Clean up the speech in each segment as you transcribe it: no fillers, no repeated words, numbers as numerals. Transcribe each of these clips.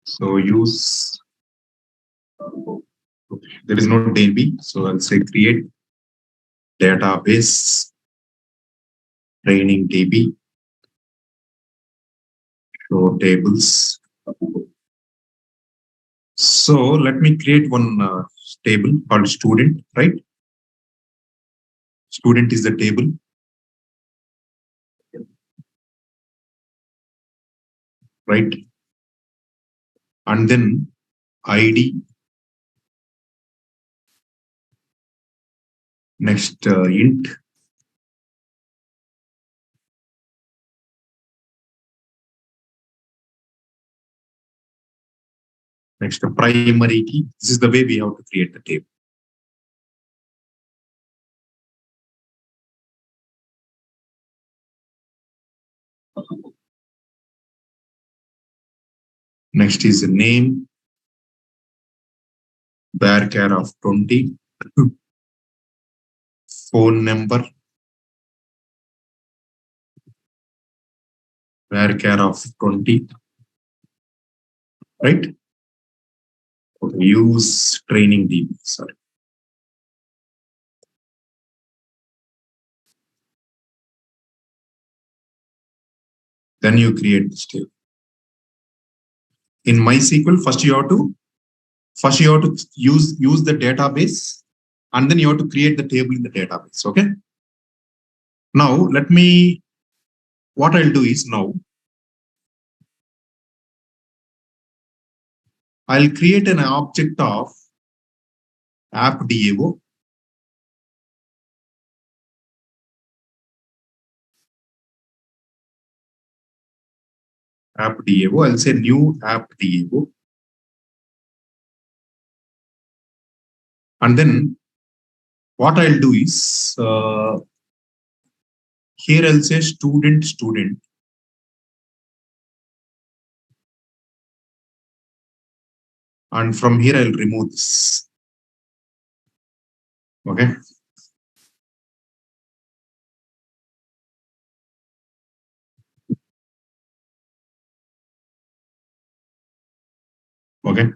So use, there is no DB. So I'll say create database training DB, show tables. So let me create one table called student, right? Student is the table. Right? And then ID, next int, next primary key. This is the way we have to create the table. Next is the name, varchar of 20, phone number, varchar of 20, right? Okay, use training DB, sorry. Then you create this table. In MySQL, first you have to use the database, and then you have to create the table in the database. Okay. Now what I'll do is now I'll create an object of app.davo. App.davo. I'll say new app.davo. And then what I'll do is here I'll say student. And from here I'll remove this. Okay. Okay.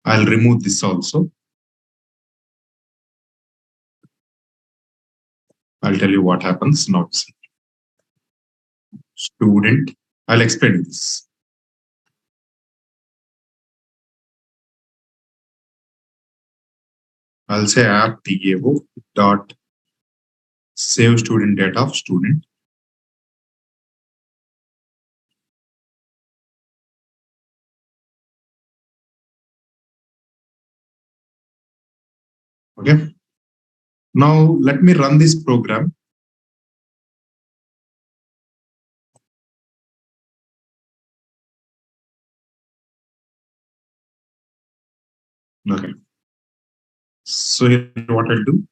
I'll remove this also. I'll tell you what happens now. Student. I'll explain this. I'll say app.davo dot save student data of student. Okay. Now let me run this program. Okay. So here what I'll do.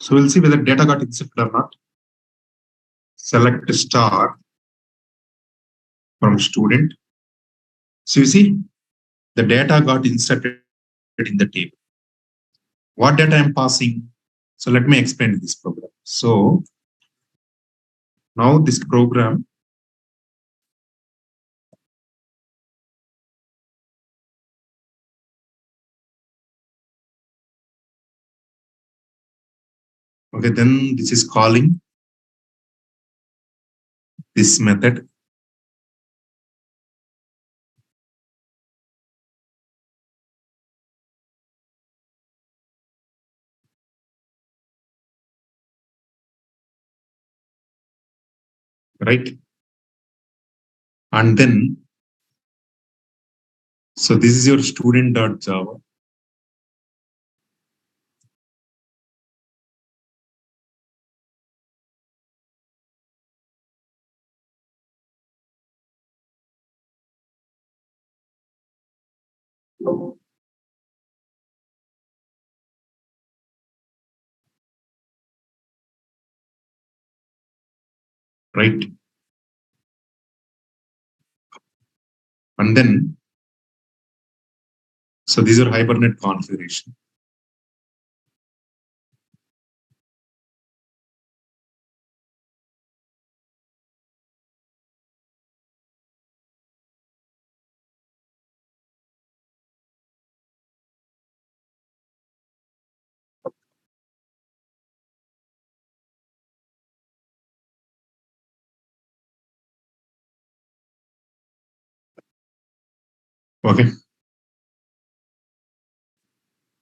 So we'll see whether data got inserted or not. Select star from student. So you see, the data got inserted in the table. What data I'm passing? So let me explain this program. So now this program, okay, then this is calling this method. Right? And then, so this is your student.java. right? And then, so these are Hibernate configuration. Okay.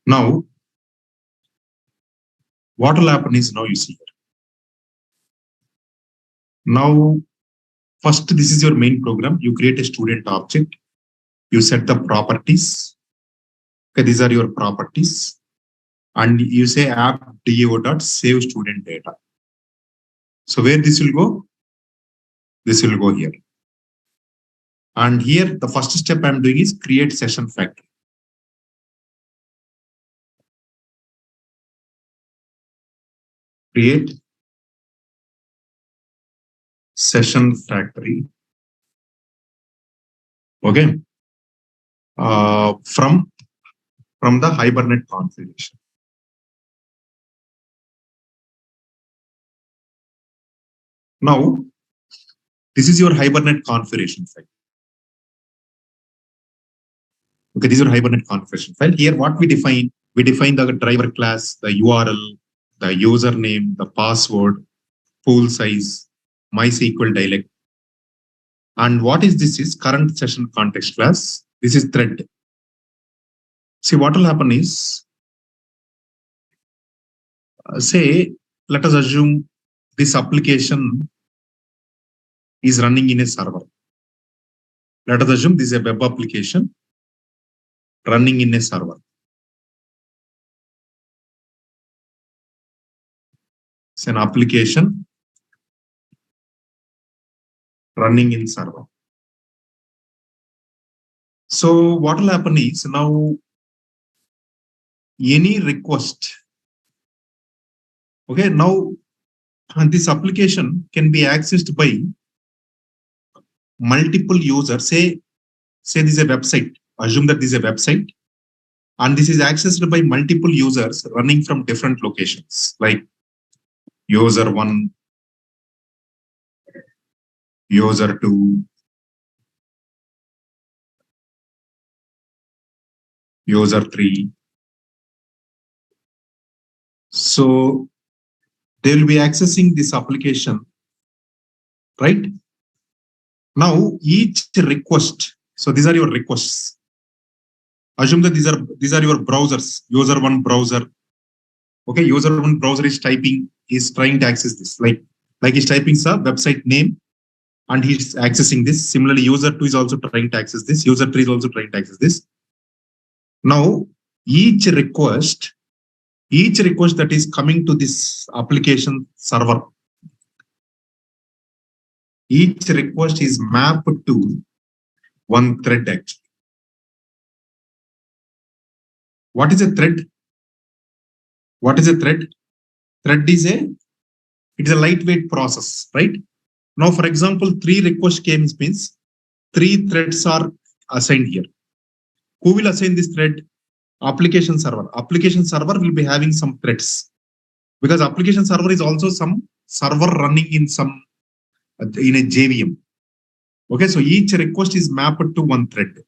Now, what will happen is now you see here. Now, first, this is your main program. You create a student object. You set the properties. Okay, these are your properties. And you say app.do.save student data. So where this will go? This will go here. And here, the first step I'm doing is create session factory. Create session factory. Okay. From the Hibernate configuration. Now, this is your Hibernate configuration file. Okay, these are Hibernate configuration file. Here, what we define the driver class, the URL, the username, the password, pool size, MySQL dialect. And what is this is current session context class. This is thread. See, what will happen is, say, let us assume this application is running in a server. Let us assume this is a web application running in a server. It's an application running in server. So what will happen is now any request. Okay, now this application can be accessed by multiple users. Say this is a website. Assume that this is a website, and this is accessed by multiple users running from different locations, like user 1, user 2, user 3. So they will be accessing this application, right? Now each request. So these are your requests. Assume that these are your browsers. User 1 browser. Okay, user 1 browser is trying to access this. Like he's typing some website name and he's accessing this. Similarly, user 2 is also trying to access this. User 3 is also trying to access this. Now, each request that is coming to this application server, each request is mapped to one thread actually. What is a thread? What is a thread? Thread is a lightweight process, right? Now, for example, 3 request came means 3 threads are assigned here. Who will assign this thread? Application server. Application server will be having some threads because application server is also some server running in a JVM. Okay, so each request is mapped to one thread.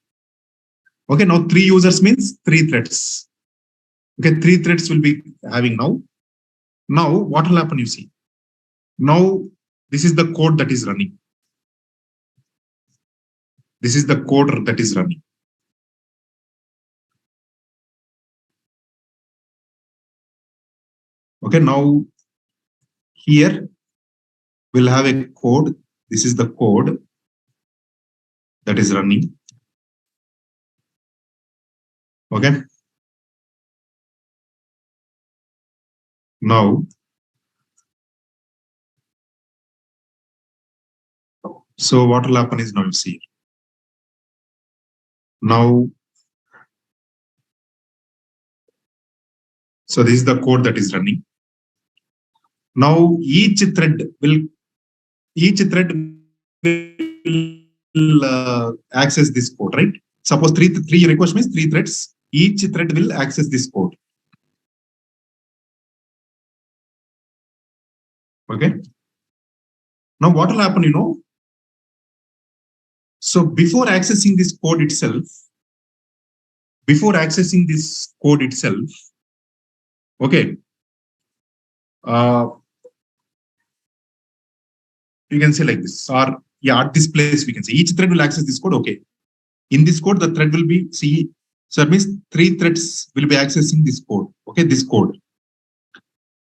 Okay, now 3 users means 3 threads. Okay, 3 threads will be having now. Now, what will happen? You see. Now, this is the code that is running. This is the code that is running. Okay, now here we'll have a code. This is the code that is running. Okay. Now, so what will happen is now you see. Now, so this is the code that is running. Now each thread will each thread will access this code, right? Suppose three request means 3 threads. Each thread will access this code. Okay. Now what will happen, So before accessing this code itself, okay, you can say like this, or yeah, at this place we can say each thread will access this code. Okay, in this code the thread will be so that means 3 threads will be accessing this code. Okay, this code.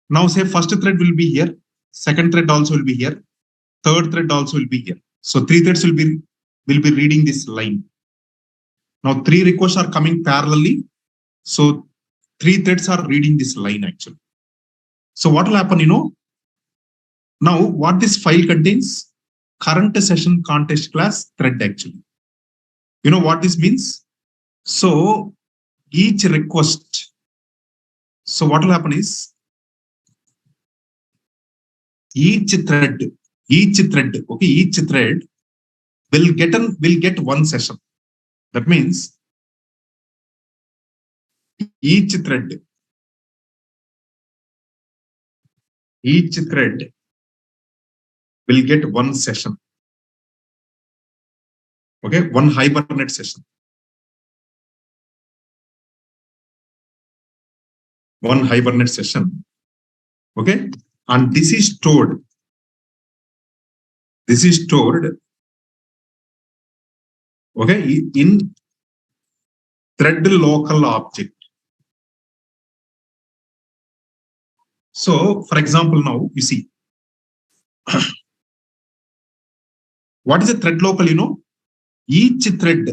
Now say first thread will be here, second thread also will be here, third thread also will be here. So 3 threads will be reading this line. Now 3 requests are coming parallelly. So 3 threads are reading this line actually. So what will happen, Now what this file contains? Current session context class thread actually. You know what this means? So each request. So what will happen is each thread, okay, each thread will get one session. That means each thread will get one session. Okay, one hibernate session. One hibernate session. Okay, and this is stored. Okay, in thread local object. So, for example, now you see what is a thread local? Each thread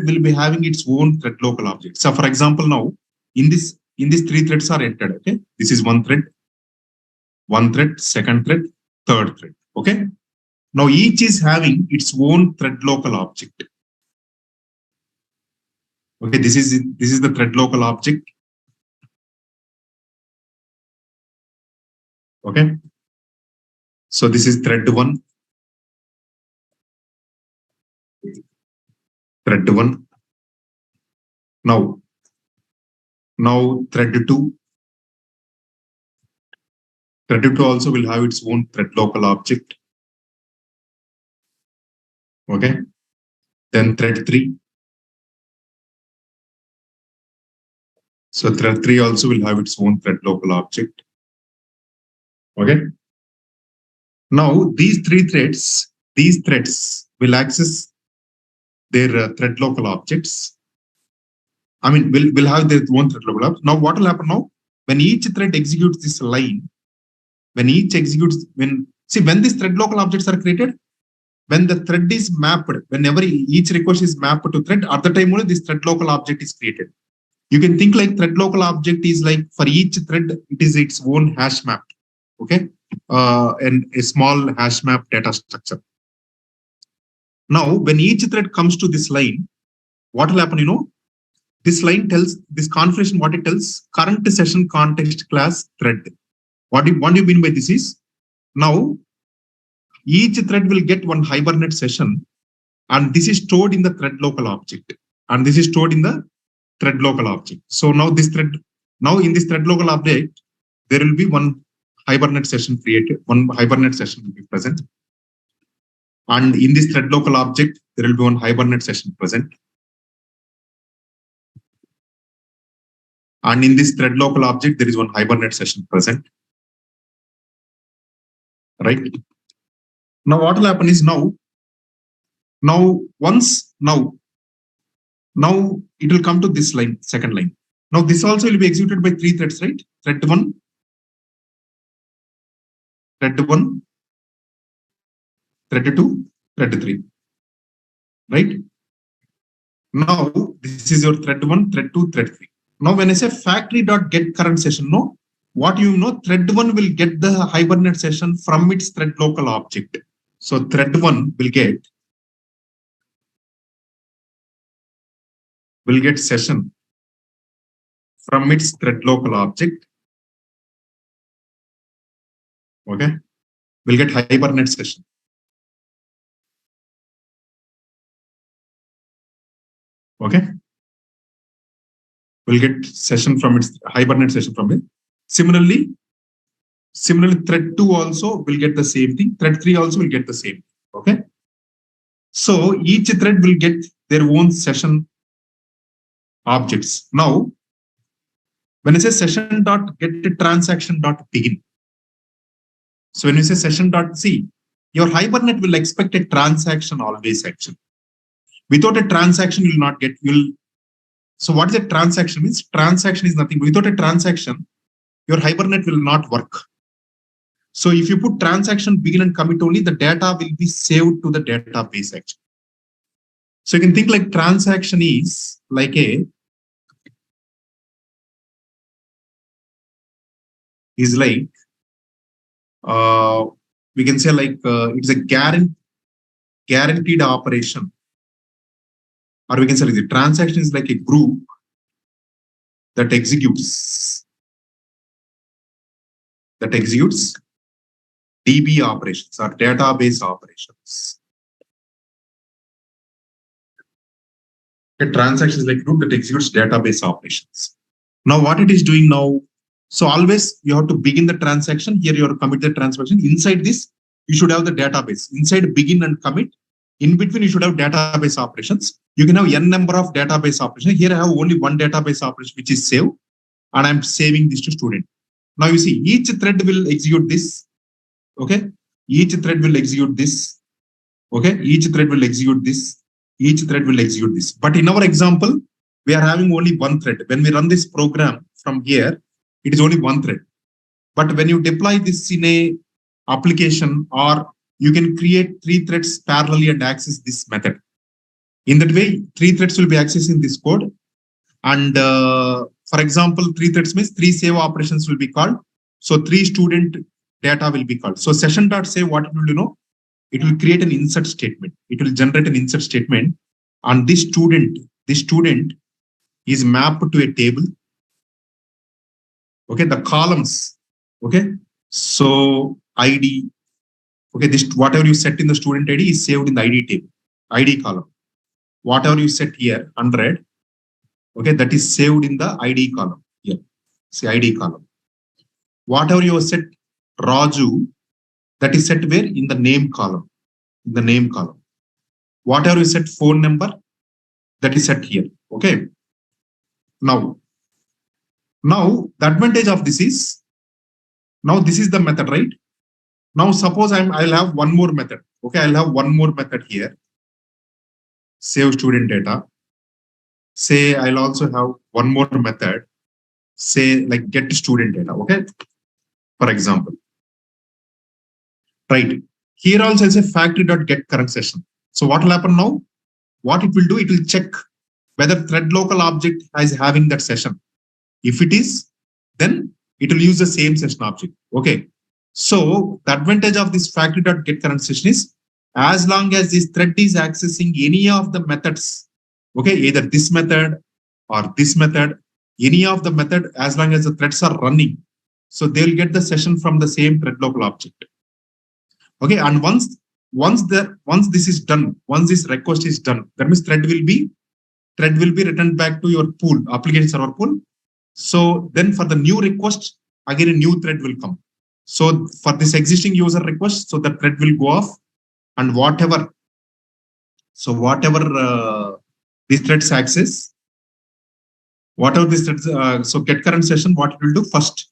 will be having its own thread local object. So, for example, now in this 3 threads are entered. Okay, this is one thread, second thread, third thread. Okay, now each is having its own thread local object. Okay, this is the thread local object. Okay, so this is thread 1. Thread 1. Now thread 2. Thread 2 also will have its own thread local object. Okay, then thread 3. So thread 3 also will have its own thread local object. Okay. Now these threads will access their thread local objects. I mean, will have their own thread local object. Now what will happen now? When each thread executes this line, when these thread local objects are created, when the thread is mapped, whenever each request is mapped to thread, at the time only this thread local object is created. You can think like thread local object is like for each thread, it is its own hash map. Okay, and a small hash map data structure. Now, when each thread comes to this line, what will happen? This line tells this configuration. What it tells? Current session context class thread. What do you mean by this is now each thread will get one hibernate session, and this is stored in the thread local object, and this is stored in the thread local object. So now in this thread local object, there will be one hibernate session created, one hibernate session will be present. And in this thread local object, there will be one hibernate session present. And in this thread local object, there is one hibernate session present. Right? Now what will happen is now it will come to this line, second line. Now this also will be executed by 3 threads, right? Thread 1, thread 2, thread 3. Right? Now this is your thread 1, thread 2, thread 3. Now when I say factory.get current session, what thread 1 will get the hibernate session from its thread local object. So thread 1 will get session from its thread local object. Okay, We'll get hibernate session. Okay. We'll get session from its hibernate session from it. Similarly, thread 2 also will get the same thing. Thread 3 also will get the same. Okay. So each thread will get their own session objects. Now, when I say session dot get transaction dot begin. So when you say session dot see, your hibernate will expect a transaction always actually. Without a transaction, you will not get, so what is a transaction means? Transaction is nothing. Without a transaction, your hibernate will not work. So if you put transaction begin and commit only, the data will be saved to the database actually. So you can think like transaction is like we can say like it's a guaranteed operation, or we can say like the transaction is like a group that executes DB operations or database operations. A transaction is like a group that executes database operations. Now what it is doing now, so always you have to begin the transaction. Here you have to commit the transaction. Inside this, you should have the database. Inside begin and commit, in between you should have database operations. You can have n number of database operations. Here I have only one database operation which is save, and I'm saving this to student. Now you see each thread will execute this. Okay, each thread will execute this. Okay, each thread will execute this. Each thread will execute this. But in our example, we are having only one thread. When we run this program from here, it is only one thread. But when you deploy this in a application, or you can create 3 threads parallelly and access this method. In that way, 3 threads will be accessing this code. And for example, 3 threads means 3 save operations will be called. So 3 student data will be called. So session.save, what it will do, it will create an insert statement. It will generate an insert statement. And this student is mapped to a table. Okay, the columns. Okay, so ID. Okay, this whatever you set in the student ID is saved in the ID table, ID column. Whatever you set here, 100. Okay, that is saved in the ID column. Yeah, see ID column. Whatever you set Raju, that is set where? In the name column. In the name column. Whatever you set phone number, that is set here. Okay. Now the advantage of this is, now this is the method, right? Now suppose I'll have one more method. Okay, I'll have one more method here. Save student data. Say I'll also have one more method. Say like get student data. Okay, for example. Right. Here also is a factory.get current session. So what will happen now? What it will do, it will check whether thread local object is having that session. If it is, then it will use the same session object. Okay. So the advantage of this factory.get current session is, as long as this thread is accessing any of the methods, okay, either this method or this method, any of the method, as long as the threads are running, so they'll get the session from the same thread local object. Okay, and once this is done, once this request is done, that means thread will be returned back to your pool, application server pool. So then for the new request, again a new thread will come. So for this existing user request, so the thread will go off, and whatever these threads access, whatever these threads, so get current session, what it will do first,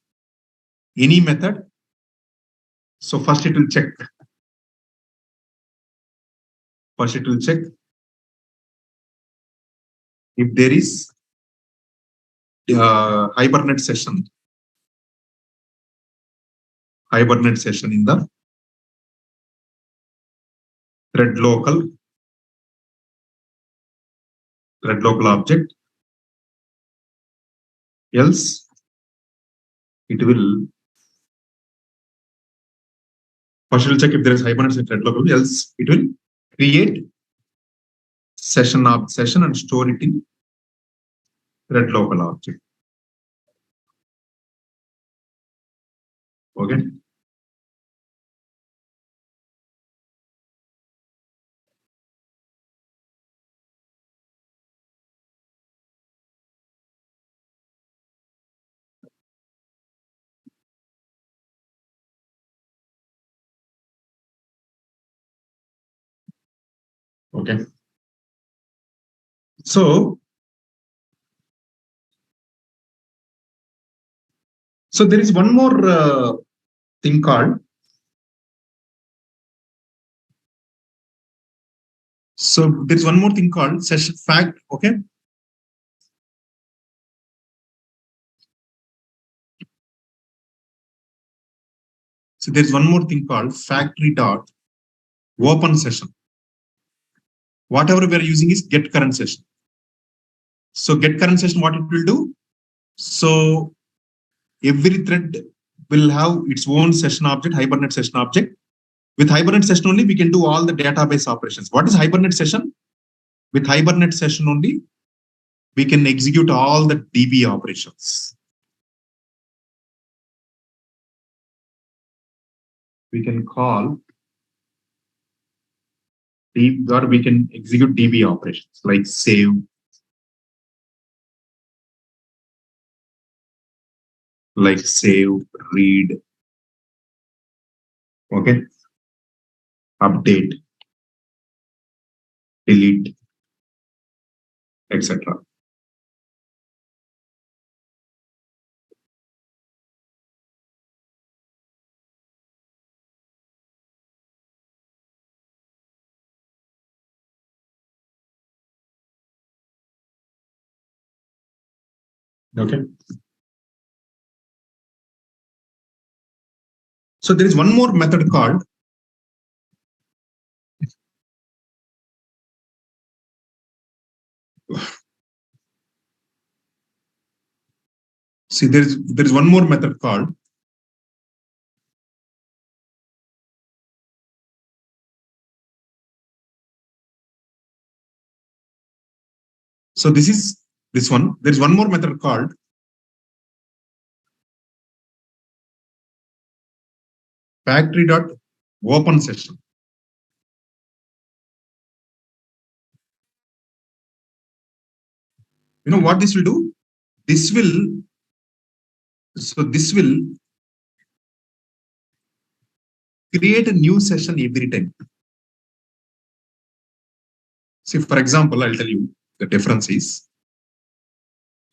any method. So first it will check. First it will check if there is hibernate session in the thread local object. Else it will first it will check if there is hibernate thread local. Else it will create session and store it in thread local object. Okay. Okay. So there is one more thing called. So there's one more thing called session fact. Okay. So there's one more thing called factory dot open session. Whatever we are using is get current session. So get current session, what it will do? So every thread will have its own session object, hibernate session object. With hibernate session only, we can do all the database operations. What is hibernate session? With hibernate session only, we can execute all the DB operations. We can call or we can execute DB operations like save, read, okay, update, delete, etc. Okay. So there is one more method called there is one more method called this one. There is one more method called factory dot open session. You know what this will do? This will create a new session every time. See, for example, I'll tell you the difference is,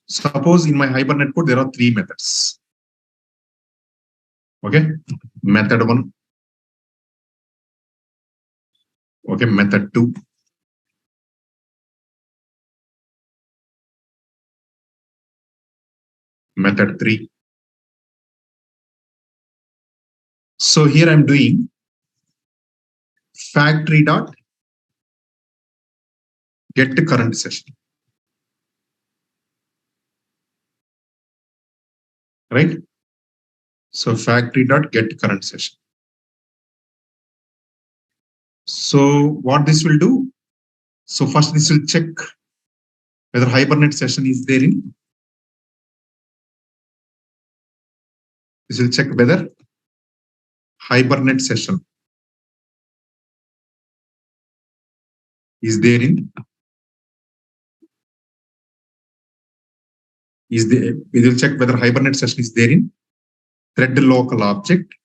suppose in my Hibernate code, there are three methods. Okay. Method one. Okay. Method two. Method three. So here I'm doing factory dot get current session. Right? So factory dot get current session. So what this will do? So first this will check whether Hibernate session is there in. This will check whether Hibernate session is there in. It will check whether Hibernate session is there in thread local object.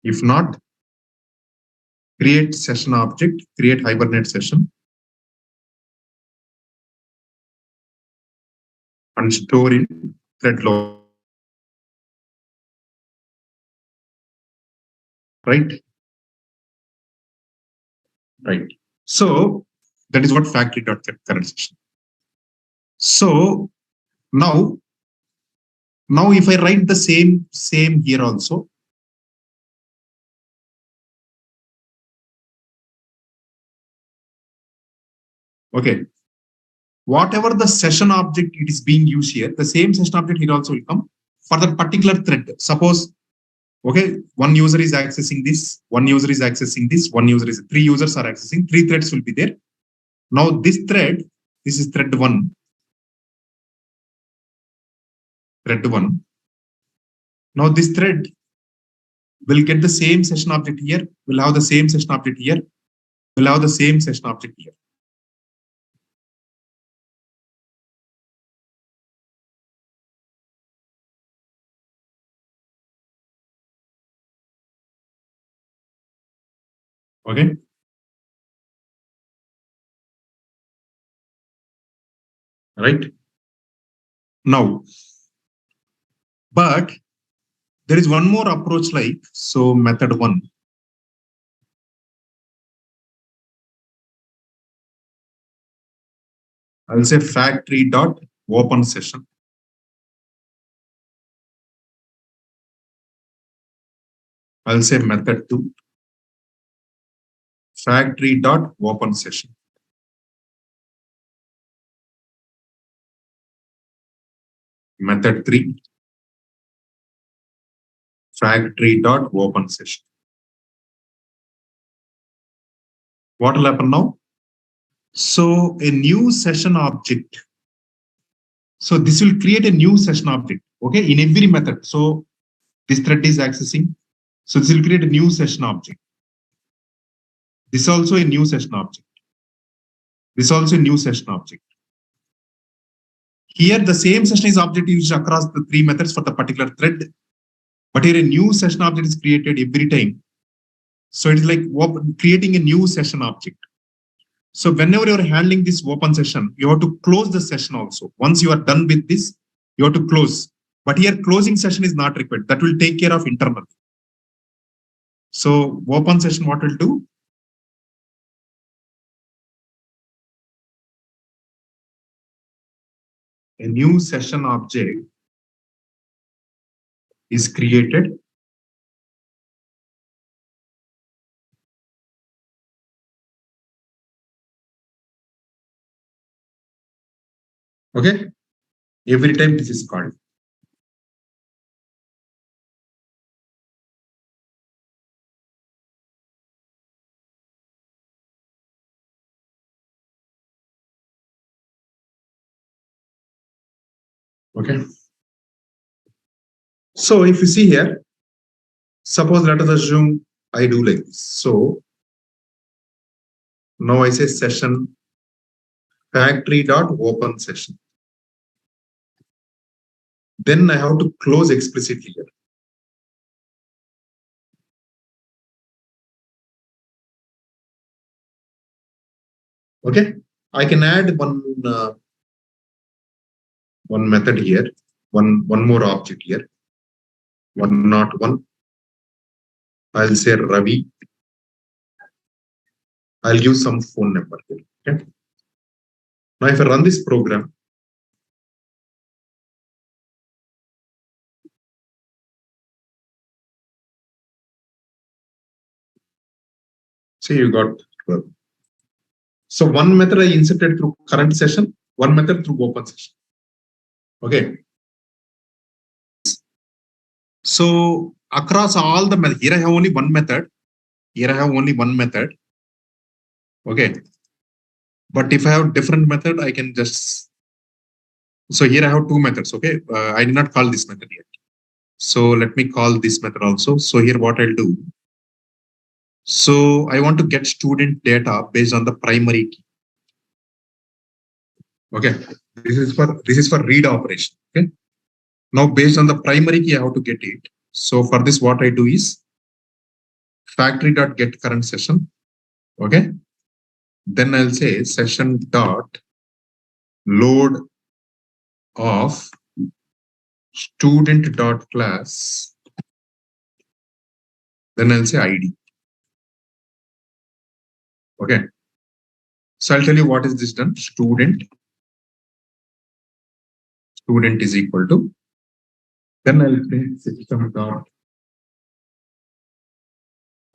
If not, create session object, create Hibernate session, and store in thread local. Right? Right. So that is what factory dot get current session. So now if I write the same here also, okay, whatever the session object it is being used here, the same session object here also will come for that particular thread. Suppose, okay, one user is accessing this, one user is accessing this, three users are accessing, three threads will be there. Now this thread, this is thread one. Now this thread will get the same session object here, will have the same session object here, will have the same session object here. Okay. right? Now, but there is one more approach like, so method one. I'll say factory dot open session. I'll say method two, factory dot open session. Method three, factory dot open session. What will happen now? So a new session object. So this will create a new session object, okay, in every method. So this thread is accessing. So this will create a new session object. This is also a new session object. This is also a new session object. Here, the same session is object used across the three methods for the particular thread. But here, a new session object is created every time. So it is like creating a new session object. So whenever you're handling this open session, you have to close the session also. Once you are done with this, you have to close. But here, closing session is not required. That will take care of internal. So open session, what will do? A new session object is created. Okay. Every time this is called. Okay. So if you see here, suppose let us assume I do like this. So now I say session factory dot open session. Then I have to close explicitly here. Okay. I can add one method here, one more object here. One not one. I'll say Ravi. I'll give some phone number here. Okay. Now if I run this program, see you got 12. So one method I inserted through current session, one method through open session. Okay. So across all the methods, here I have only one method. Here I have only one method. Okay. But if I have different method, I can just. So here I have two methods. Okay. I did not call this method yet. So let me call this method also. So here what I'll do. So I want to get student data based on the primary key. Okay. This is for read operation. Okay. Now based on the primary key, I have to get it. So for this, what I do is factory dot get current session. Okay. Then I'll say session dot load of student dot class. Then I'll say ID. Okay. So I'll tell you what is this done. Student is equal to. Then I'll say system dot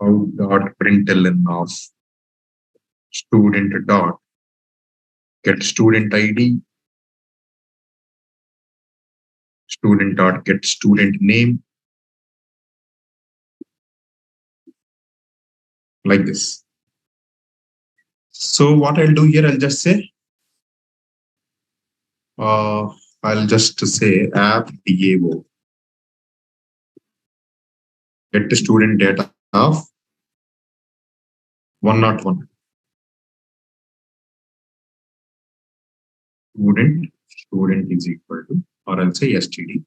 out dot println of student dot get student ID. Student dot get student name. Like this. So what I'll do here, I'll just say, I'll just say app DAO. Get the student data of 101. Student is equal to, or I'll say STD.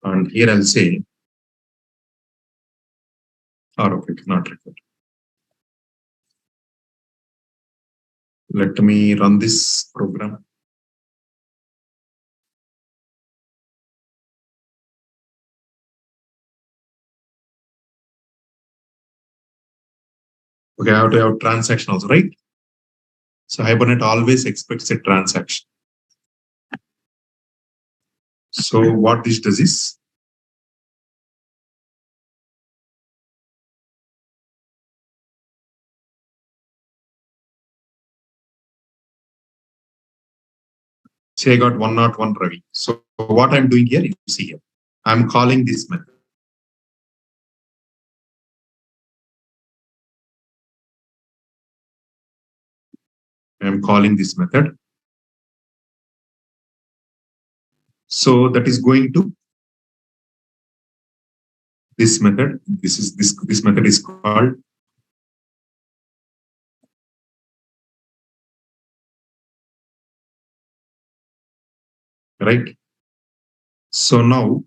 And here I'll say, or okay, not required. Let me run this program. Okay, I have to have transaction also, right? So Hibernate always expects a transaction. So what this does is, say I got 101 Ravi. So what I'm doing here, you see here, I'm calling this method. I'm calling this method. So that is going to this method. This method is called right. So now,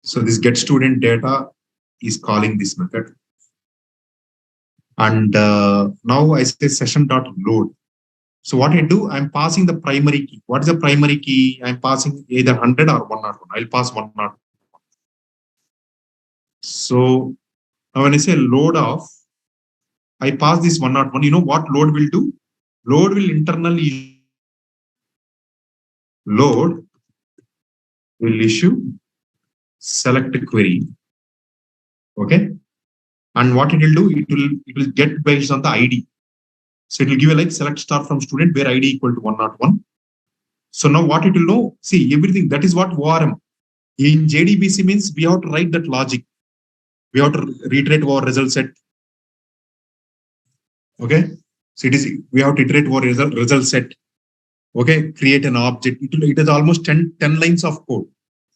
so this get student data is calling this method. And now I say session dot load. So what I do, I'm passing the primary key. What is the primary key? I'm passing either 100 or 101. I'll pass 101. So now when I say load off, I pass this 101. You know what load will do? Load will internally load will issue select query. Okay. And what it will do, it will get based on the ID. So it will give a like select star from student where ID equal to 101. So now what it will know, see everything, that is what ORM. In JDBC means we have to write that logic. We have to reiterate our result set. Okay. So it is, we have to iterate our result set. Okay. Create an object. It is almost 10 lines of code.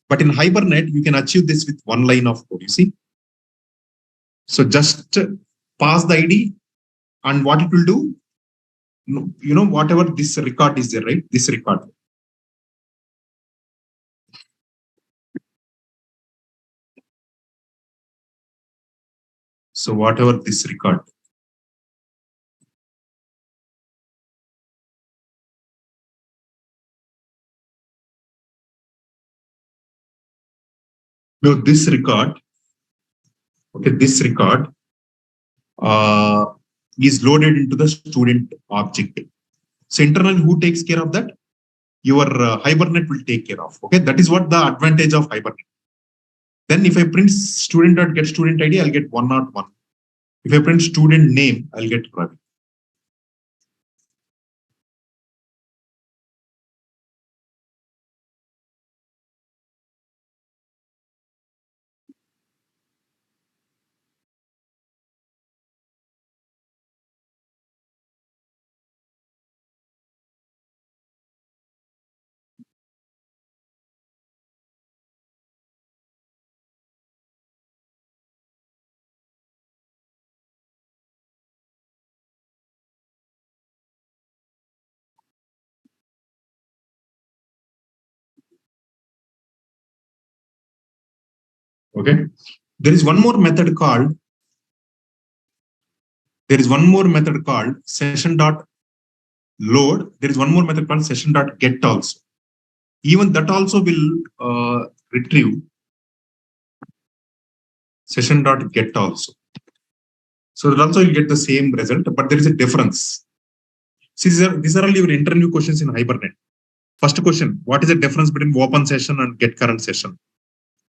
But in Hibernate, you can achieve this with one line of code, you see. So just pass the ID and what it will do, you know, whatever this record is there, right? This record. So whatever this record. No, this record, okay, this record is loaded into the student object. So internally, who takes care of that? Your Hibernate will take care of. Okay, that is what the advantage of Hibernate. Then if I print student.get student ID, I'll get 101. If I print student name, I'll get Ravi. Okay. There is one more method called session dot load. There is one more method called session dot get also. Even that also will retrieve session dot get also. So that also you get the same result, but there is a difference. See, these are all your interview questions in Hibernate. First question, what is the difference between open session and get current session?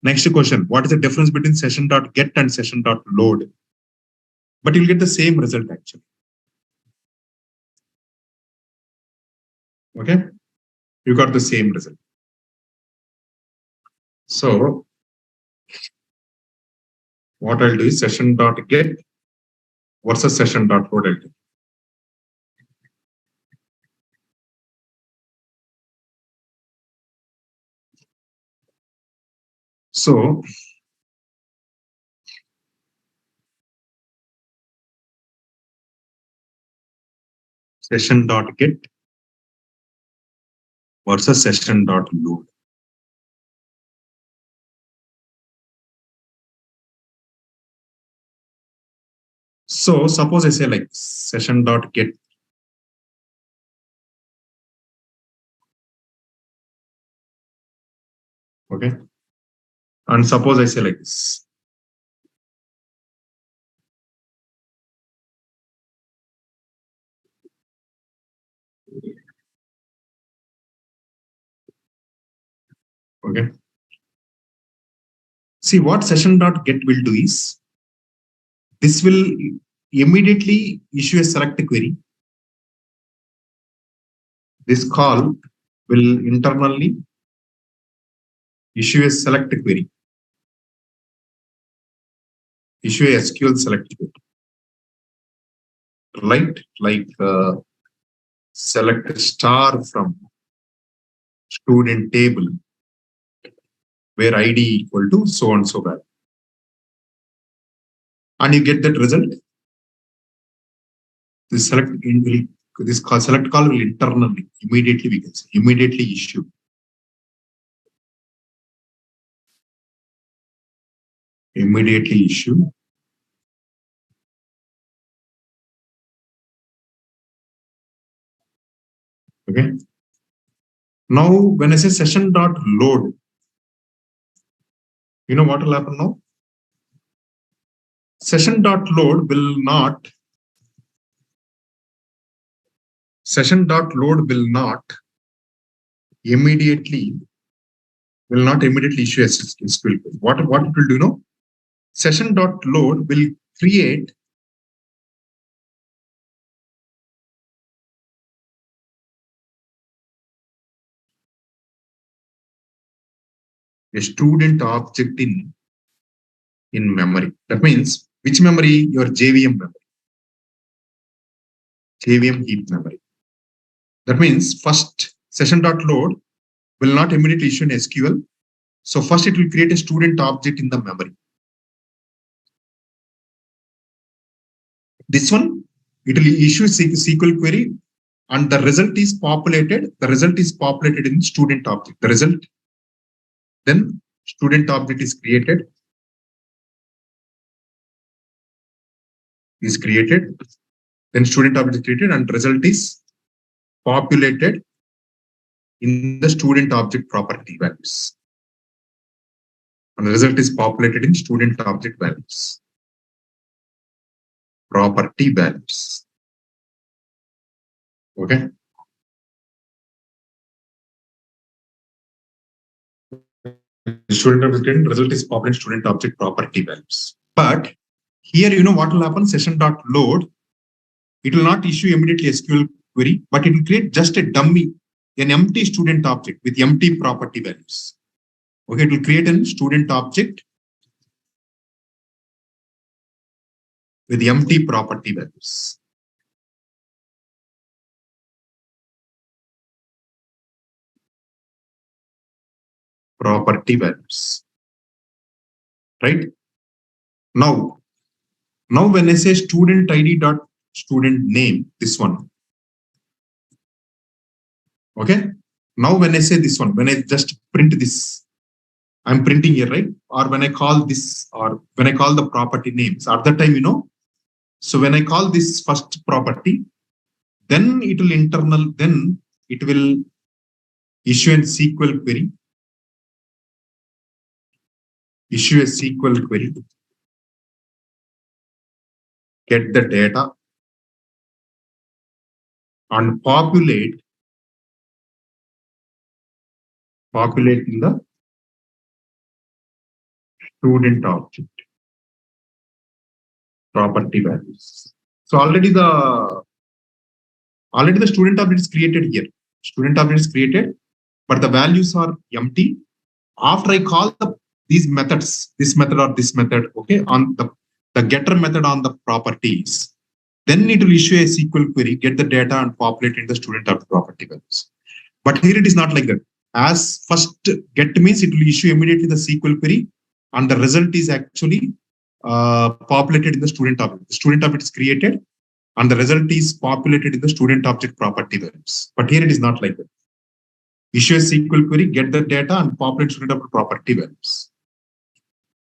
Next question, what is the difference between session dot get and session dot load? But you'll get the same result actually. Okay, you got the same result. So what I'll do is session dot get versus session dot load. I'll do. So session dot get versus session dot load. So suppose I say like session dot get. Okay. And suppose I say like this. Okay. See what session dot get will do is this will immediately issue a select query. This call will internally issue a select query. Issue a SQL select query. Right? Like select star from student table where ID equal to so and so value. And you get that result. This select select call will internally immediately, we can say, immediately issue. Immediately issue. Okay. Now, when I say session dot load, you know what will happen now? Session dot load will not. Session dot load will not immediately issue a SQL. What it will do now? Session dot load will create a student object in memory. That means which memory? Your JVM memory. JVM heap memory. That means first session dot load will not immediately issue an SQL. So first it will create a student object in the memory. This one, it will issue SQL query and the result is populated. The result is populated in student object. The result, then student object is created. Then student object is created and result is populated in the student object property values. And the result is populated in student object values. Property values. Okay. Student object result is populated in student object property values. But here, you know what will happen? Session dot load. It will not issue immediately SQL query, but it will create just a dummy, an empty student object with empty property values. Okay, it will create a student object with empty property values. Property values. Right? Now when I say student ID dot student name, this one. Okay. Now when I say this one, when I just print this, I'm printing here, right? Or when I call this, or when I call the property names, at that time, you know. So when I call this first property, then it will issue a SQL query. Issue a SQL query. Get the data and populate in the student object property values. So already the student object is created here. Student object is created, but the values are empty. After I call these methods, this method or this method, okay, on the getter method on the properties, then it will issue a SQL query, get the data and populate in the student object property values. But here it is not like that. As first get means it will issue immediately the SQL query, and the result is actually populated in the student object. The student object is created, and the result is populated in the student object property values. But here it is not like that. Issue a SQL query, get the data, and populate student object property values.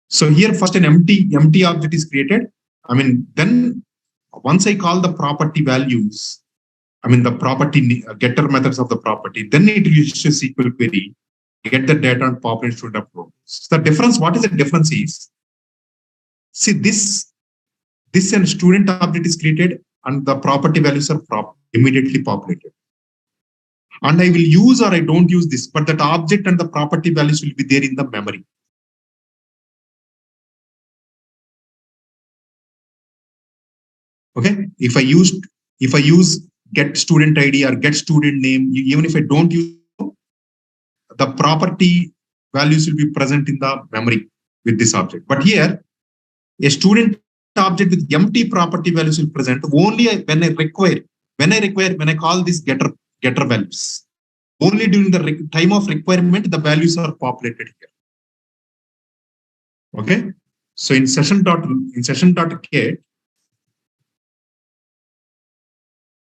So here first an empty object is created. I mean, then once I call the property values, I mean the property getter methods of the property, then it will issue SQL query, get the data and populate student upload. So the difference, what is the difference is, see this and student object is created and the property values are immediately populated. And I will use or I don't use this, but that object and the property values will be there in the memory. Okay, if I use get student ID or get student name, even if I don't use, the property values will be present in the memory with this object. But here, a student object with empty property values will present only when I call this getter values. Only during the time of requirement, the values are populated here. Okay, so in session.get,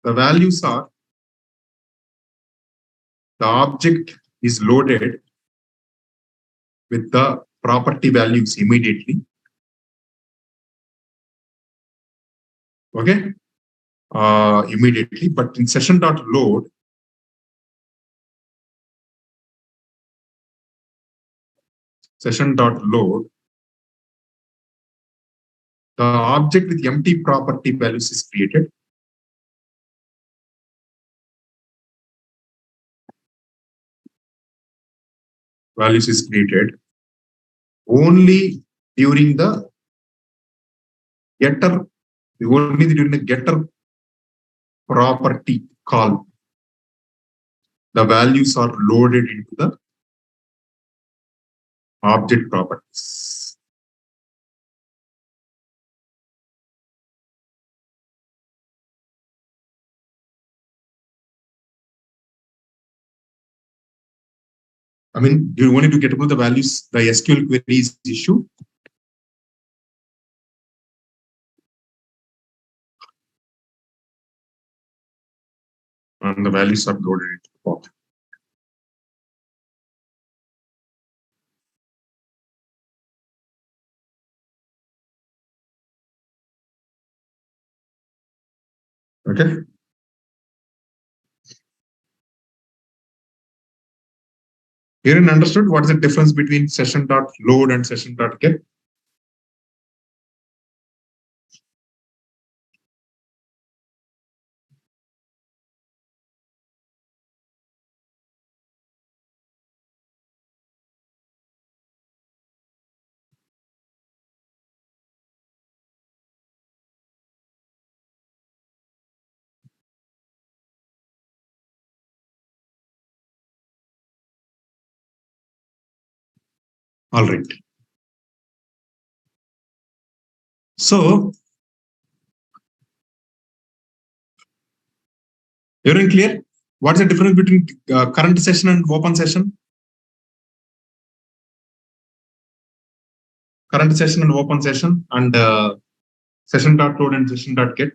the values are, the object is loaded with the property values immediately. Okay, immediately, but in session.load, the object with empty property values is created. Values is created only during the getter, only during the getter property call. The values are loaded into the object properties. I mean, do you want to get about the values, the SQL queries issue? And the values are loaded into the object. Okay. Here and understood what is the difference between session.load and session.get? All right. So, everyone clear? What's the difference between current session and open session? Current session and open session, and session.load and session.get.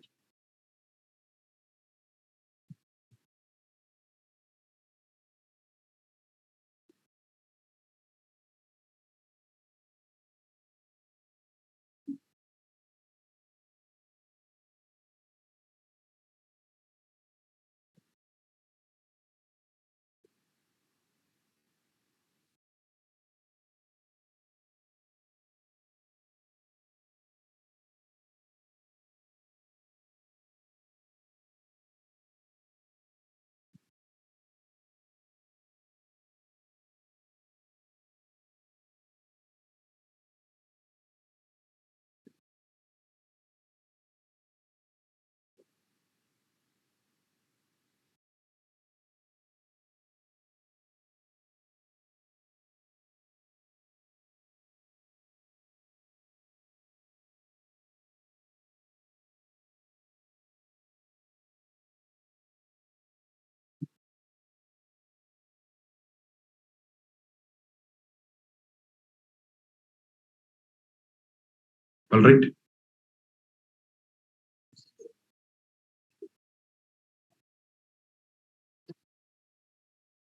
All right.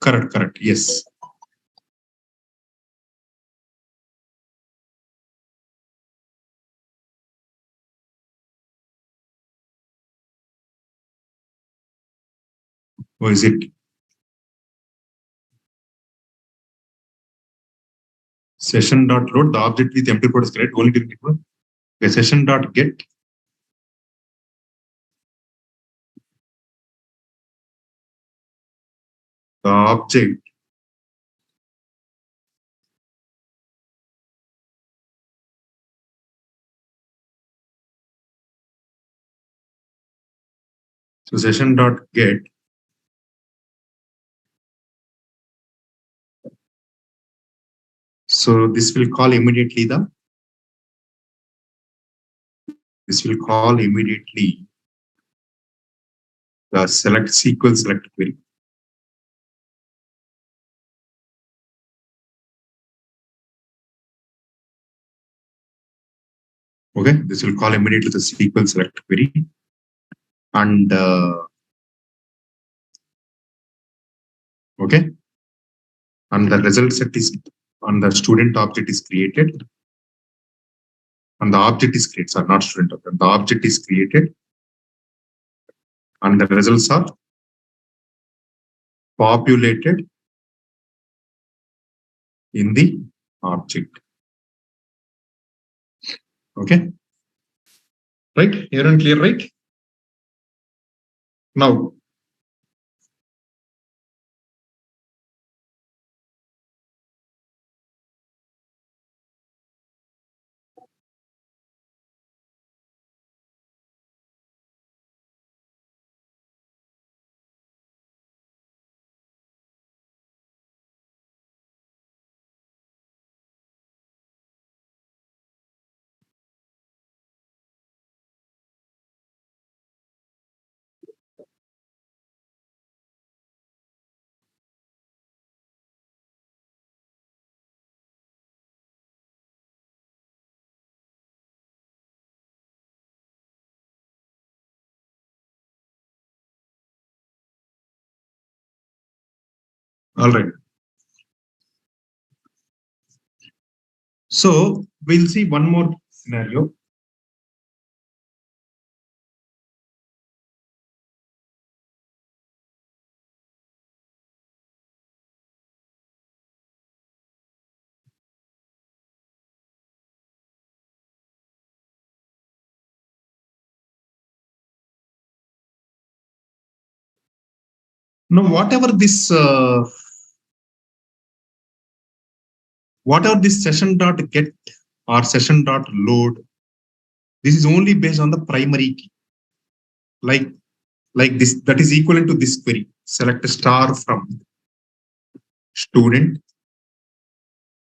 Correct. Yes. Or is it session dot load? The object with empty code is correct. Only during it. Okay, session dot get. The object so session dot get. So this will call immediately the select SQL select query. Okay, this will call immediately the SQL select query, and okay, and the result set is on the student object is created, and the object is created. Sorry, not student object. The object is created, and the results are populated in the object. Okay, right? Here and clear, right? Now, all right. So we'll see one more scenario. Now, whatever this session dot get or session dot load, this is only based on the primary key, like this, that is equivalent to this query. Select a star from student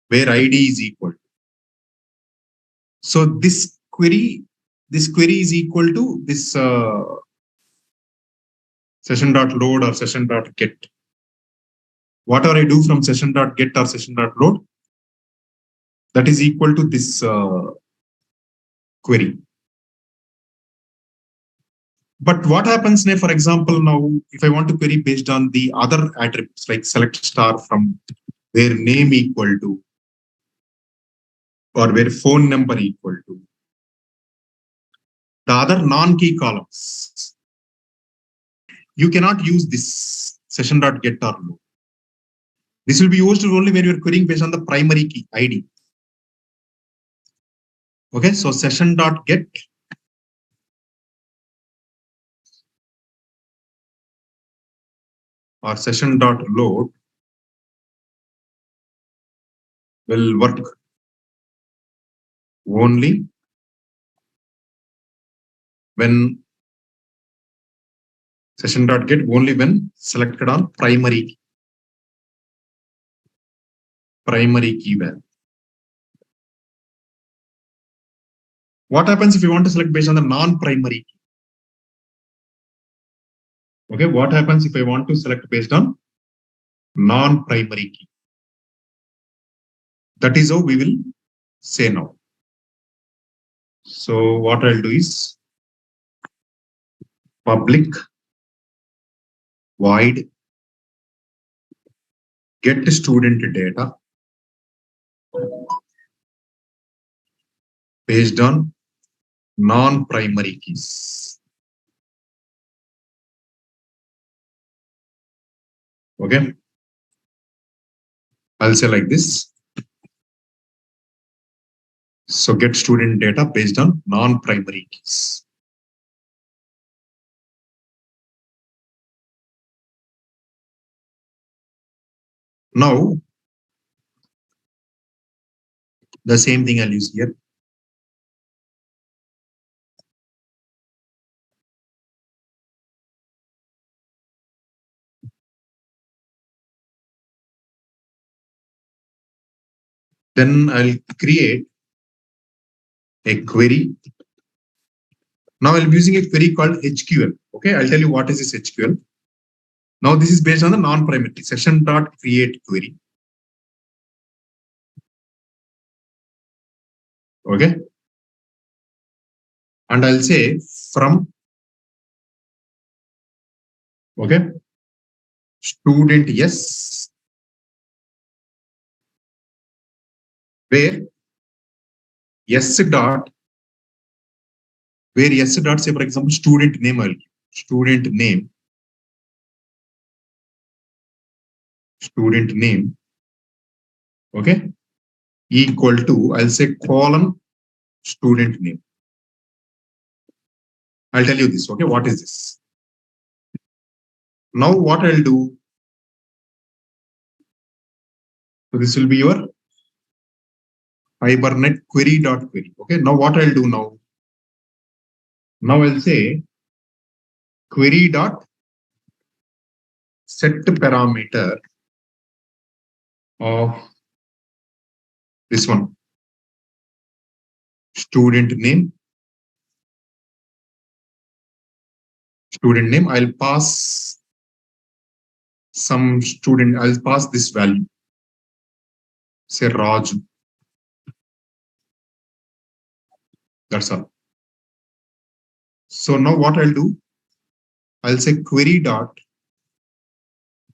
where ID is equal. So this query is equal to this session dot load or session dot get. Whatever I do from session dot get or session dot load, that is equal to this query. But what happens now, for example, now if I want to query based on the other attributes like select star from where name equal to or where phone number equal to, the other non-key columns, you cannot use this session dot get or load. This will be used only when you're querying based on the primary key ID. Okay, so session dot get or session dot load will work only when session dot get only when selected on primary key value. What happens if you want to select based on the non-primary key? Okay, what happens if I want to select based on non-primary key? That is how we will say now. So what I'll do is public void get student data based on non-primary keys. Okay. I'll say like this. So get student data based on non-primary keys. Now, the same thing I'll use here. Then I'll create a query. Now I'll be using a query called HQL. Okay, I'll tell you what is this HQL. Now this is based on the non-primary session.create query. Okay. And I'll say from, okay, student yes, where yes dot, where yes dot, say for example, student name, I'll give student name, okay, equal to, I'll say colon student name. I'll tell you this, okay, what is this? Now what I'll do, so this will be your hibernate query.query. Okay, now what I'll do now? Now I'll say query dot set parameter of this one, student name. I'll pass some student, I'll pass this value, say Raju. That's all. So now what I'll do, I'll say query dot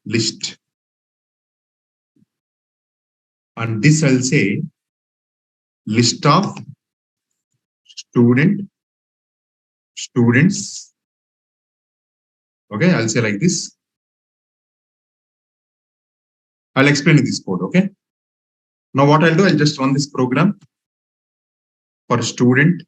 list. And this I'll say list of students. Okay, I'll say like this. I'll explain this code. Okay. Now what I'll do, I'll just run this program for students.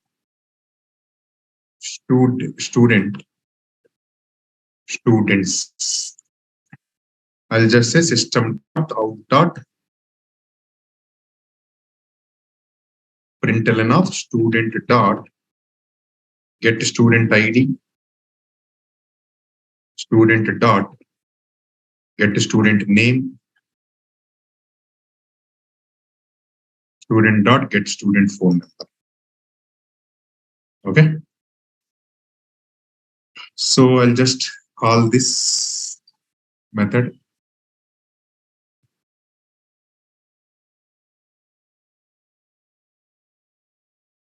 I'll just say system.out.println of student dot get student ID, student dot get student name, student dot get student phone number. Okay. So I'll just call this method.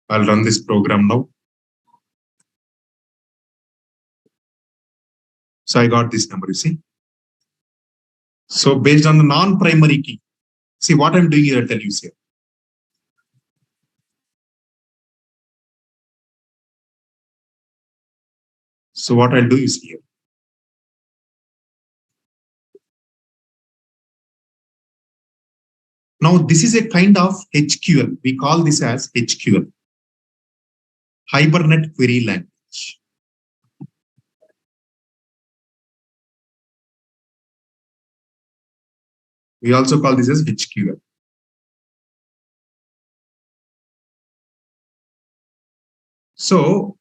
I'll run this program now. So I got this number, you see. So based on the non-primary key, see what I'm doing here, I'll tell you here. So what I'll do is here. Now this is a kind of HQL. We call this as HQL, Hibernate Query Language. We also call this as HQL. So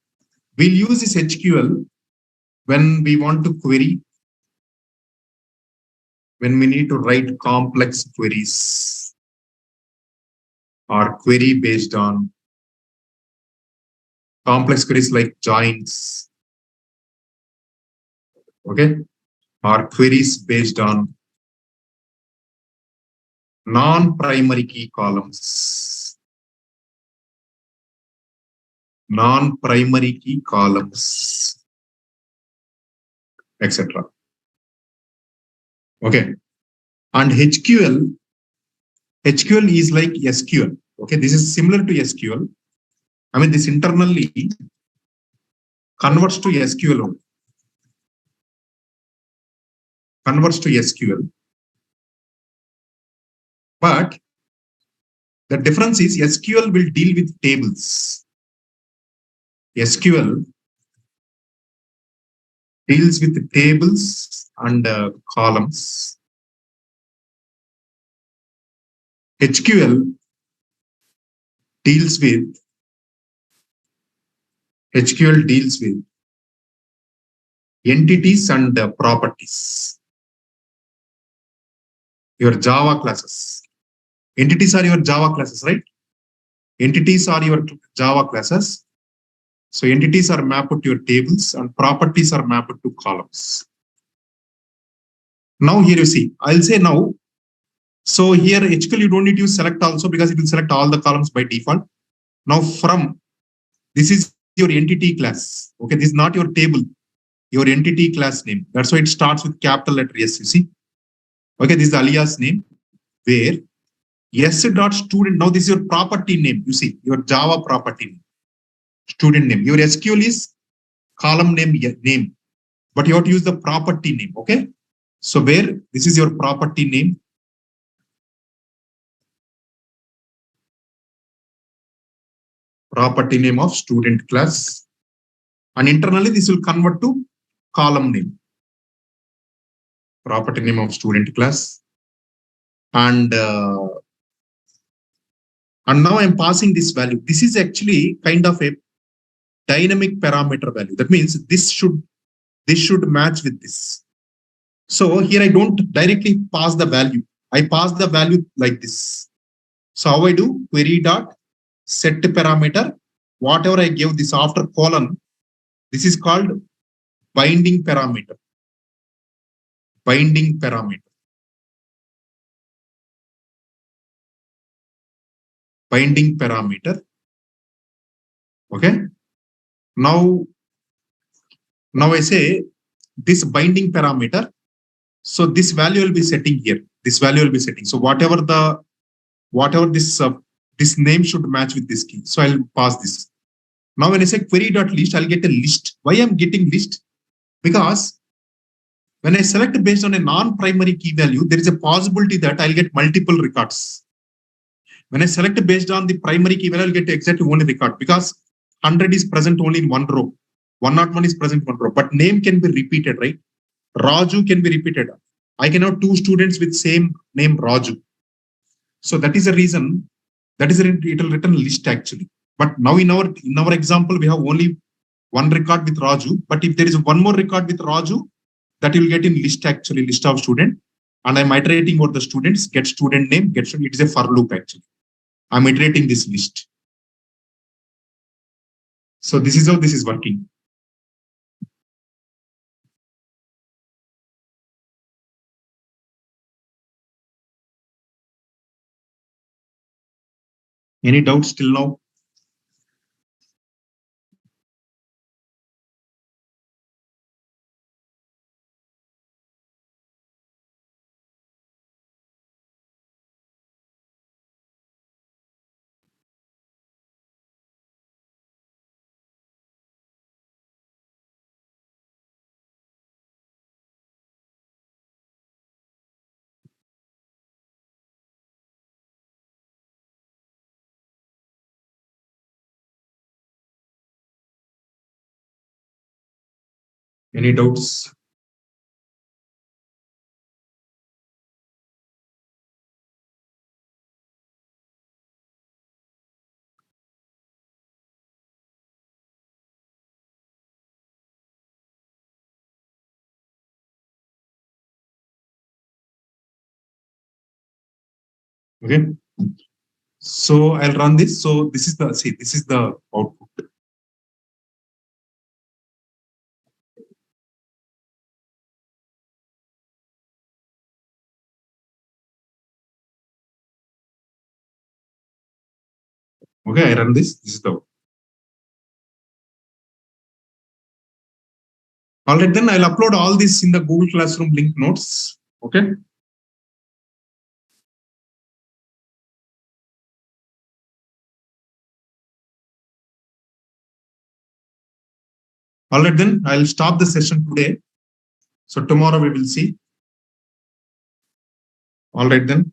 we'll use this HQL when we want to query, when we need to write complex queries or query based on complex queries like joins, okay, or queries based on non-primary key columns, etc. Okay, and HQL is like SQL. Okay, this is similar to SQL. I mean, this internally converts to SQL only. converts to SQL. But the difference is SQL will deal with tables. SQL deals with tables and columns. HQL deals with entities and properties. Your Java classes. Entities are your Java classes, right? Entities are your Java classes. So entities are mapped to your tables and properties are mapped to columns. Now here you see, I'll say now. So here HQL you don't need to use select also because it will select all the columns by default. Now from this is your entity class. Okay, this is not your table, your entity class name. That's why it starts with capital letter S, you see. Okay, this is the alias name where s.student. Now this is your property name. You see, your Java property name, student name. Your SQL is column name, but you have to use the property name. Okay, so where this is your property name. Property name of student class, and internally this will convert to column name. Property name of student class, and now I'm passing this value. This is actually kind of a dynamic parameter value. That means this should match with this. So here I don't directly pass the value. I pass the value like this. So how I do? Query dot set parameter. Whatever I give this after colon, this is called binding parameter. Binding parameter. Binding parameter. Okay. Now I say this binding parameter. So this value will be setting here. This value will be setting. So whatever this name should match with this key. So I'll pass this. Now when I say query.list, I'll get a list. Why I'm getting list? Because when I select based on a non-primary key value, there is a possibility that I'll get multiple records. When I select based on the primary key value, I'll get exactly one record because 100 is present only in one row. 101 is present in one row, but name can be repeated, right? Raju can be repeated. I can have two students with same name Raju. So that is a reason. That is it will return list actually. But now in our example, we have only one record with Raju. But if there is one more record with Raju, that you will get in list actually, list of student. And I'm iterating over the students, get student name, get student. It is a for loop actually. I'm iterating this list. So this is how this is working. Any doubts till now? Any doubts? Okay. So I'll run this. So this is the output. Okay, I run this. This is the. All right, then I'll upload all this in the Google Classroom link notes. Okay. All right, then I'll stop the session today. So tomorrow we will see. All right then.